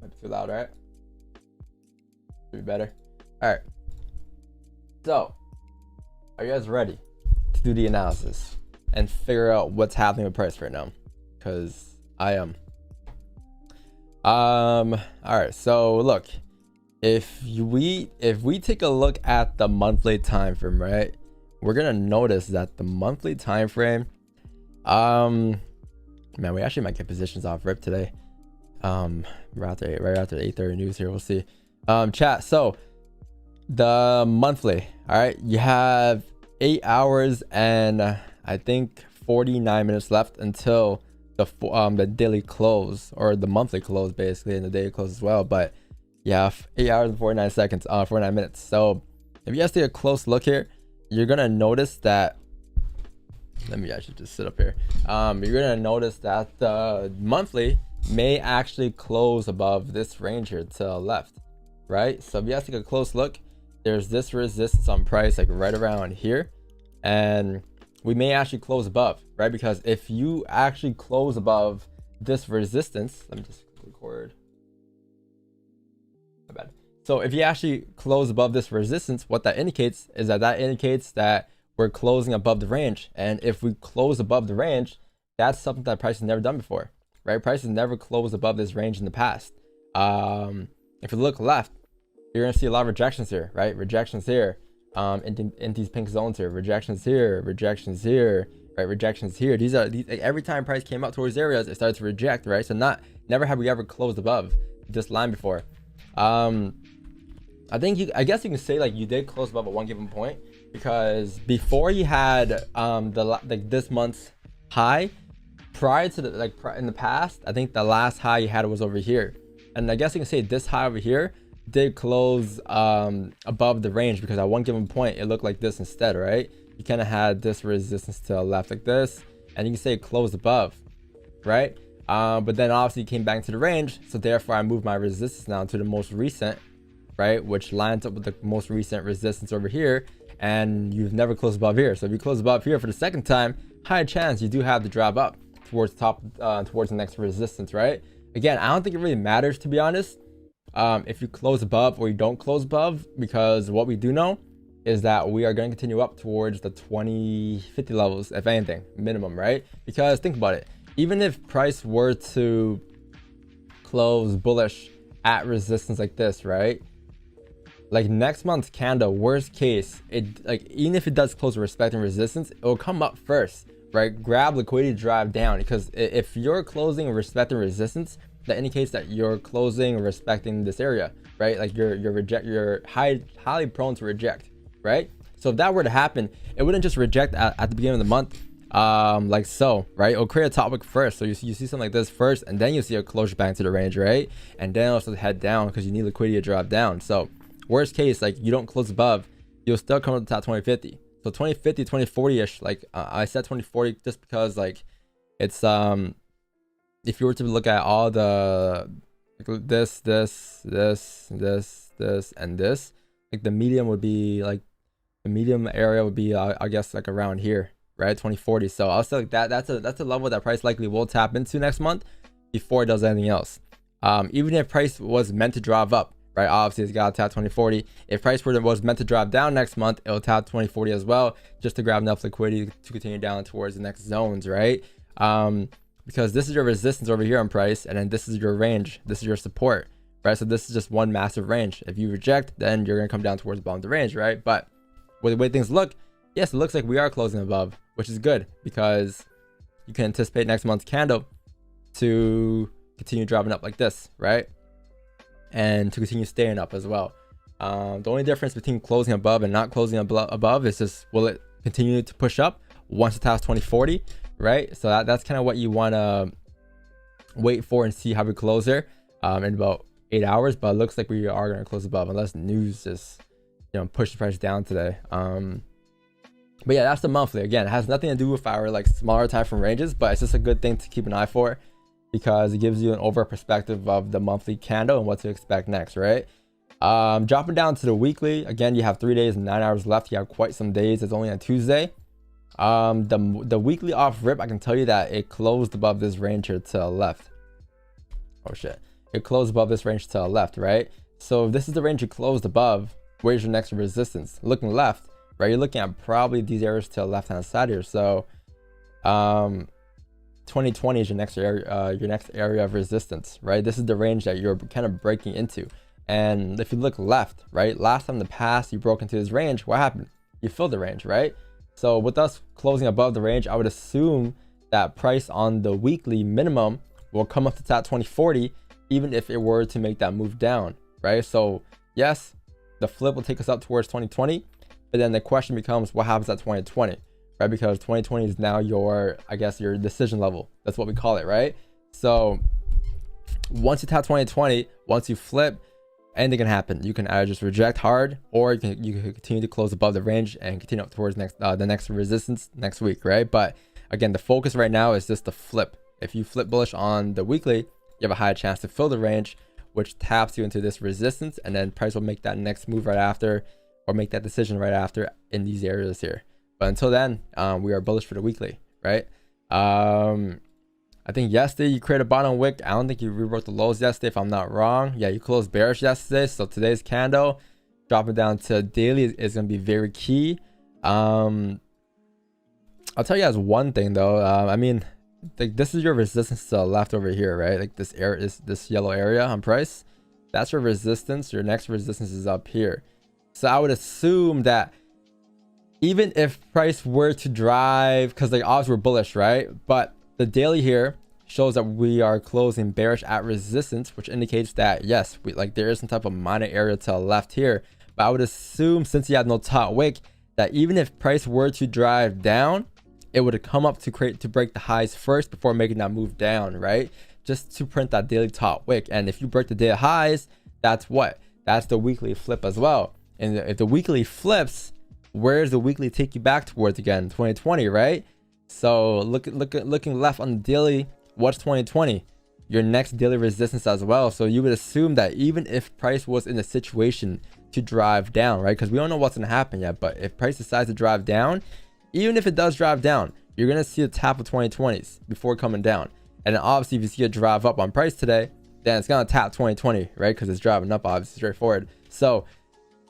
Might be too loud, right? Should be better. All right. So, are you guys ready to do the analysis and figure out what's happening with price right now? Because I am. All right. So look, if we take a look at the monthly time frame, right, we're gonna notice that the monthly time frame, man, we actually might get positions off rip today. Right after 8:30 news here, we'll see. Chat. So the monthly, all right, you have 8 hours and I think 49 minutes left until the daily close, or the monthly close basically, and the daily close as well. But yeah, 8 hours and 49 seconds, 49 minutes. So if you guys take a close look here, you're gonna notice that, let me actually just sit up here. You're gonna notice that the monthly may actually close above this range here to the left, right? So if you guys take a close look, there's this resistance on price like right around here, and we may actually close above, right? Because if you actually close above this resistance, let me just record. My bad. So if you actually close above this resistance, what that indicates is that indicates that we're closing above the range. And if we close above the range, that's something that price has never done before, right? Price has never closed above this range in the past. If you look left, you're gonna see a lot of rejections here, right? Rejections here, in these pink zones here, rejections here, right? Rejections here. These like, every time price came up towards areas, it started to reject, right? So never have we ever closed above this line before. I guess you can say like you did close above at one given point, because before you had this month's high, prior to the in the past, I think the last high you had was over here, and I guess you can say this high over here did close above the range, because at one given point it looked like this instead, right? You kind of had this resistance to the left like this, and you can say it closed above, right? But then obviously it came back to the range, so therefore I moved my resistance now to the most recent, right, which lines up with the most recent resistance over here, and you've never closed above here. So if you close above here for the second time, high chance you do have to drop up towards top, towards the next resistance, right? Again, I don't think it really matters, to be honest, if you close above or you don't close above, because what we do know is that we are going to continue up towards the 2050 levels, if anything, minimum, right? Because think about it, even if price were to close bullish at resistance like this, right, like next month's candle, worst case, it like even if it does close respecting resistance, it will come up first, right? Grab liquidity, drive down, because if you're closing respecting resistance, that indicates that you're closing respecting this area, right? Like you're highly prone to reject, right? So if that were to happen, it wouldn't just reject at the beginning of the month, like so, right? It'll create a topic first, so you see something like this first, and then you see a closure back to the range, right? And then also head down because you need liquidity to drop down. So worst case, like you don't close above, you'll still come to the top 2050. So 2050, 2040-ish, like I said 2040 just because like it's if you were to look at all the like this and this, like the medium would be like, the medium area would be I guess like around here, right? 2040. So I'll say like that's a level that price likely will tap into next month before it does anything else. Even if price was meant to drive up, right, obviously it's got to tap 2040. If price was meant to drop down next month, it'll tap 2040 as well, just to grab enough liquidity to continue down towards the next zones, right? Because this is your resistance over here on price, and then this is your range, this is your support, right? So this is just one massive range. If you reject, then you're gonna come down towards the bottom of the range, right? But with the way things look, yes, it looks like we are closing above, which is good, because you can anticipate next month's candle to continue dropping up like this, right? And to continue staying up as well. The only difference between closing above and not closing above is just, will it continue to push up once it taps 2040, right? So that's kind of what you want to wait for and see how we close there in about 8 hours. But it looks like we are going to close above, unless news just push the price down today. But yeah, that's the monthly. Again, it has nothing to do with our like smaller time frame ranges, but it's just a good thing to keep an eye for, because it gives you an overall perspective of the monthly candle and what to expect next, right? Dropping down to the weekly, again, you have 3 days and 9 hours left. You have quite some days. It's only on Tuesday. The weekly off rip, I can tell you that it closed above this range here to the left. Oh shit, it closed above this range to the left, right? So if this is the range you closed above, where's your next resistance? Looking left, right? You're looking at probably these areas to the left hand side here. So 2020 is your next area of resistance, right? This is the range that you're kind of breaking into. And if you look left, right, last time in the past you broke into this range, what happened? You filled the range, right? So with us closing above the range, I would assume that price on the weekly minimum will come up to that 2040, even if it were to make that move down, right? So yes, the flip will take us up towards 2020, but then the question becomes, what happens at 2020, right? Because 2020 is now your, I guess, your decision level. That's what we call it, right? So once you tap 2020, once you flip, anything can happen. You can either just reject hard, or you can continue to close above the range and continue up towards the next resistance next week, right? But again, the focus right now is just the flip. If you flip bullish on the weekly, you have a high chance to fill the range, which taps you into this resistance, and then price will make that next move right after, or make that decision right after in these areas here. But until then, we are bullish for the weekly, right? I think yesterday you created a bottom wick. I don't think you rewrote the lows yesterday, if I'm not wrong. Yeah, you closed bearish yesterday. So today's candle dropping down to daily is going to be very key. I'll tell you guys one thing though. I mean, like, this is your resistance to the left over here, right? Like this area is this yellow area on price. That's your resistance. Your next resistance is up here. So I would assume that even if price were to drive, because like odds were bullish, right? But the daily here shows that we are closing bearish at resistance, which indicates that yes, there is some type of minor area to the left here. But I would assume, since you had no top wick, that even if price were to drive down, it would come up to break the highs first before making that move down, right? Just to print that daily top wick. And if you break the daily highs, that's the weekly flip as well. And if the weekly flips, where does the weekly take you back towards again? 2020, right? So looking left on the daily, what's 2020? Your next daily resistance as well. So you would assume that even if price was in a situation to drive down, right? Because we don't know what's going to happen yet. But if price decides to drive down, even if it does drive down, you're going to see a tap of 2020s before coming down. And then obviously if you see a drive up on price today, then it's going to tap 2020, right? Because it's driving up, obviously, straightforward. So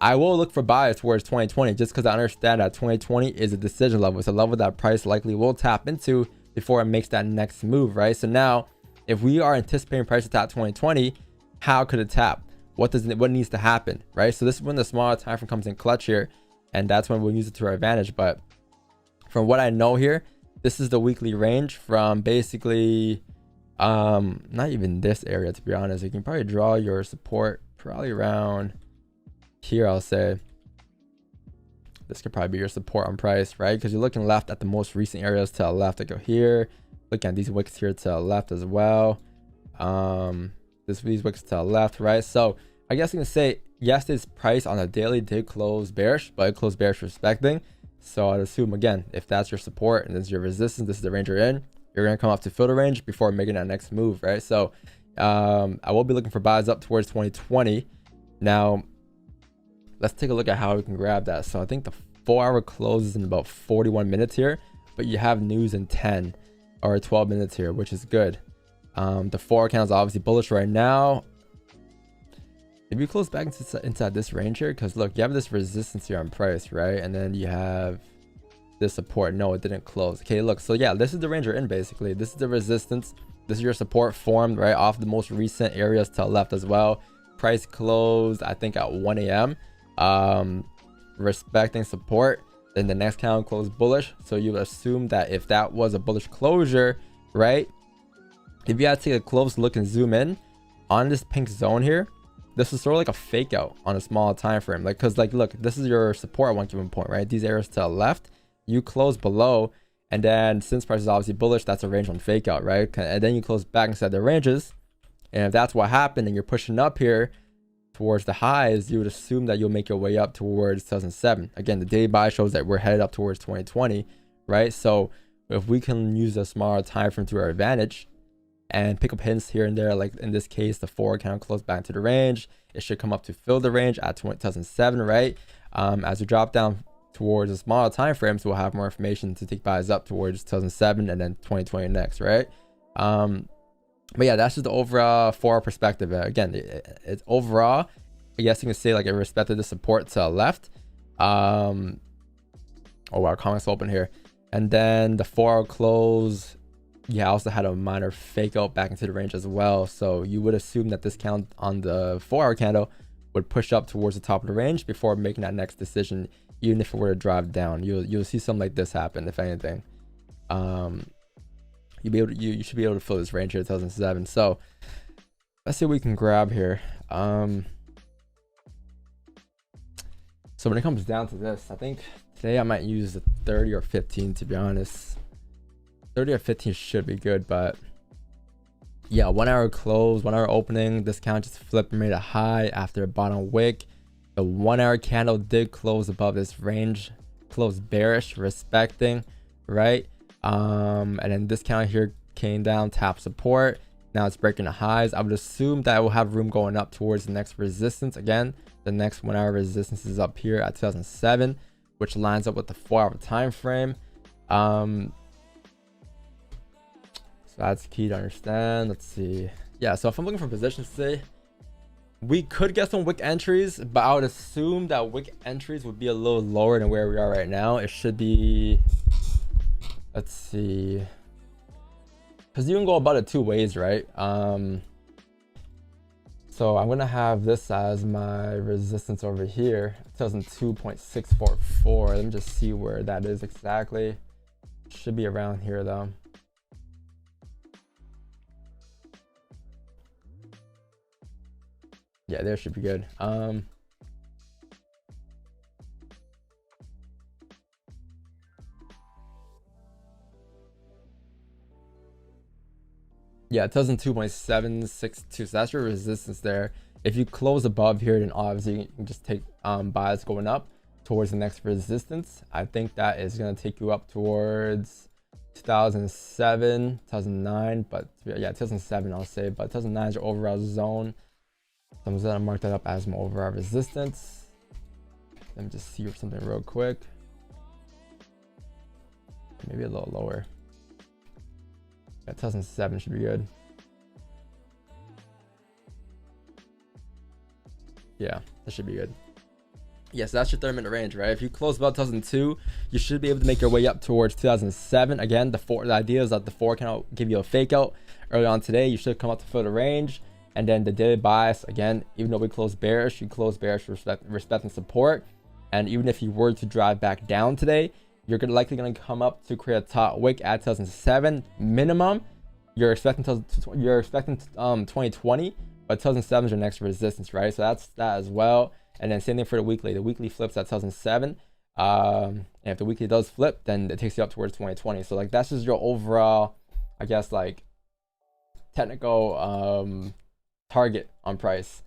I will look for buys towards 2020, just because I understand that 2020 is a decision level. It's a level that price likely will tap into before it makes that next move, right? So now, if we are anticipating price to tap 2020, how could it tap? What needs to happen, right? So this is when the smaller time frame comes in clutch here, and that's when we'll use it to our advantage. But from what I know here, this is the weekly range from basically, not even this area, to be honest. You can probably draw your support probably around here. I'll say this could probably be your support on price, right? Because you're looking left at the most recent areas to the left. I go here, looking at these wicks here to the left as well. These wicks to the left, right? So I guess you can say yesterday's price on a daily did close bearish, but it closed bearish respecting. So I'd assume, again, if that's your support and this is your resistance, this is the range you're in, you're going to come up to filter range before making that next move, right? So I will be looking for buys up towards 2020. Now let's take a look at how we can grab that. So I think the 4-hour closes in about 41 minutes here, but you have news in 10 or 12 minutes here, which is good. The 4 candle is obviously bullish right now. If you close back inside this range here, because look, you have this resistance here on price, right? And then you have this support. No, it didn't close. Okay, look, so yeah, this is the range you're in basically. This is the resistance. This is your support formed right off the most recent areas to the left as well. Price closed, I think, at 1 a.m. Respecting support. Then the next candle closed bullish. So you would assume that if that was a bullish closure, right? If you had to take a close look and zoom in on this pink zone here, this is sort of like a fake out on a small time frame. Like, because like, look, this is your support at one given point, right? These areas to the left, you close below, and then since price is obviously bullish, that's a range on fake out, right? And then you close back inside the ranges, and if that's what happened and you're pushing up here towards the highs, you would assume that you'll make your way up towards 2007. Again, the daily buy shows that we're headed up towards 2020, right? So if we can use a smaller time frame to our advantage and pick up hints here and there, like in this case, the 4 candle close back to the range, it should come up to fill the range at 2007, right? As we drop down towards the smaller time frames, we'll have more information to take buys up towards 2007 and then 2020 next, right? But yeah, that's just the overall 4-hour perspective. Again, it's overall, I guess you can say like it respected the support to the left. Oh wow, comments open here. And then the 4-hour close, yeah, also had a minor fake out back into the range as well. So you would assume that this count on the 4-hour candle would push up towards the top of the range before making that next decision, even if it were to drive down. You'll see something like this happen, if anything. You should be able to fill this range here at 2007. So let's see what we can grab here. So when it comes down to this, I think today I might use the 30 or 15, to be honest. 30 or 15 should be good, but yeah, 1 hour close, 1 hour opening. This count just flipped and made a high after a bottom wick. The 1 hour candle did close above this range, closed bearish, respecting, right? And then this count here came down, tap support. Now it's breaking the highs. I would assume that it will have room going up towards the next resistance. Again, the next 1 hour resistance is up here at 2007, which lines up with the 4 hour time frame. So that's key to understand. Let's see. Yeah, so if I'm looking for positions today, we could get some wick entries, but I would assume that wick entries would be a little lower than where we are right now. It should be, let's see, because you can go about it 2 ways, right? So I'm gonna have this as my resistance over here, 2002.644. Let me just see where that is exactly. Should be around here though. Yeah, there should be good. Yeah, 2002.762. So that's your resistance there. If you close above here, then obviously you can just take buys going up towards the next resistance. I think that is going to take you up towards 2007, 2009, but yeah, 2007 I'll say, but 2009 is your overall zone. So I'm just gonna mark that up as my overall resistance. Let me just see something real quick. Maybe a little lower. Yeah, 2007 should be good. Yeah, that should be good. Yes, that's your 30-minute range, right? If you close above 2002, you should be able to make your way up towards 2007. Again, the idea is that the 4 can give you a fake out early on today. You should come up to fill the range. And then the daily bias, again, even though we close bearish, you close bearish respecting support. And even if you were to drive back down today, you're likely going to come up to create a top wick at 2007 minimum. You're expecting 2020, but 2007 is your next resistance, right? So that's that as well. And then same thing for the weekly. The weekly flips at 2007. And if the weekly does flip, then it takes you up towards 2020. So like that's just your overall, I guess, like technical target on price.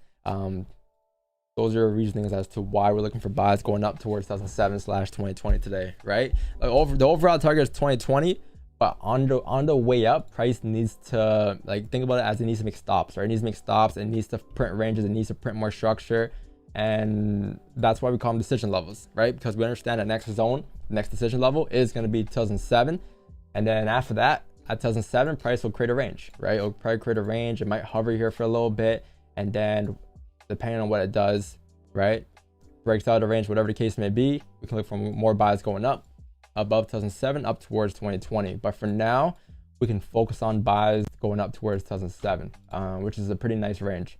Those are reasonings as to why we're looking for buys going up towards 2007/2020 today, right? Like the overall target is 2020, but on the way up, price needs to, like, think about it as it needs to make stops, right? It needs to make stops, it needs to print ranges, it needs to print more structure, and that's why we call them decision levels, right? Because we understand that next zone, next decision level is going to be 2007, and then after that, at 2007, price will create a range, right? It'll probably create a range. It might hover here for a little bit, and then depending on what it does, right, breaks out of the range, whatever the case may be, we can look for more buys going up above 2007 up towards 2020. But for now, we can focus on buys going up towards 2007, which is a pretty nice range.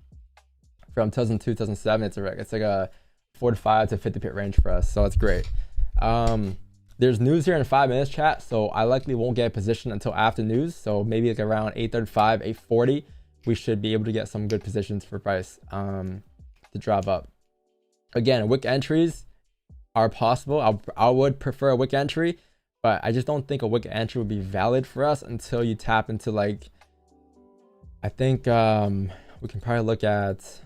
From 2002 2007, it's like a 45 to 50 pip range for us, so it's great. There's news here in 5 minutes, chat, so I likely won't get a position until after news. So maybe like around 8:35, 8:40, we should be able to get some good positions for price to drive up. Again, wick entries are possible. I would prefer a wick entry, but I just don't think a wick entry would be valid for us until you tap into, like, I think we can probably look at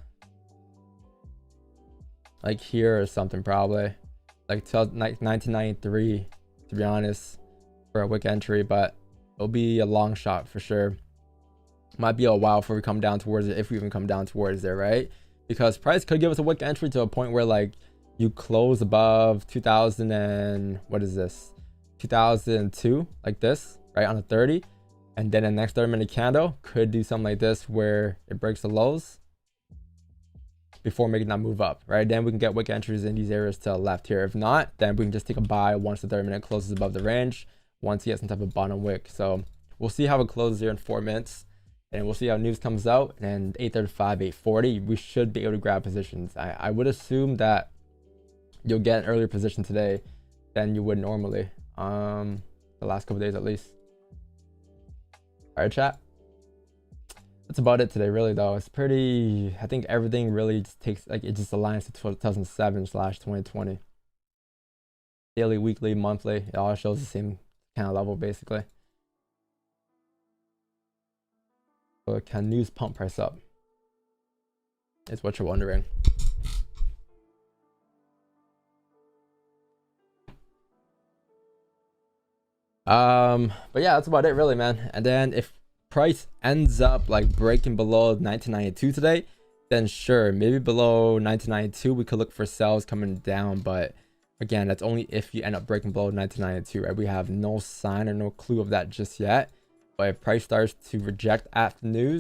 like here or something, probably like 1993, to be honest, for a wick entry, but it'll be a long shot for sure. Might be a while before we come down towards it, if we even come down towards there, right? Because price could give us a wick entry to a point where, like, you close above 2000 and what is this, 2002, like this, right, on a 30, And then the next 30-minute candle could do something like this where it breaks the lows before making that move up, right? Then we can get wick entries in these areas to the left here. If not, then we can just take a buy once the 30-minute closes above the range, once you get some type of bottom wick. So we'll see how it closes here in 4 minutes, and we'll see how news comes out. And 8:35, 8:40, we should be able to grab positions. I would assume that you'll get an earlier position today than you would normally, the last couple days at least. All right, chat. That's about it today, really, though. It's pretty, I think everything really just takes, like, it just aligns to 2007/2020. Daily, weekly, monthly, it all shows the same kind of level, basically. So can news pump price up? Is what you're wondering. But yeah, that's about it, really, man. And then if price ends up like breaking below 1992 today, then sure, maybe below 1992 we could look for sales coming down. But again, that's only if you end up breaking below 1992, right? We have no sign or no clue of that just yet. But if price starts to reject after news,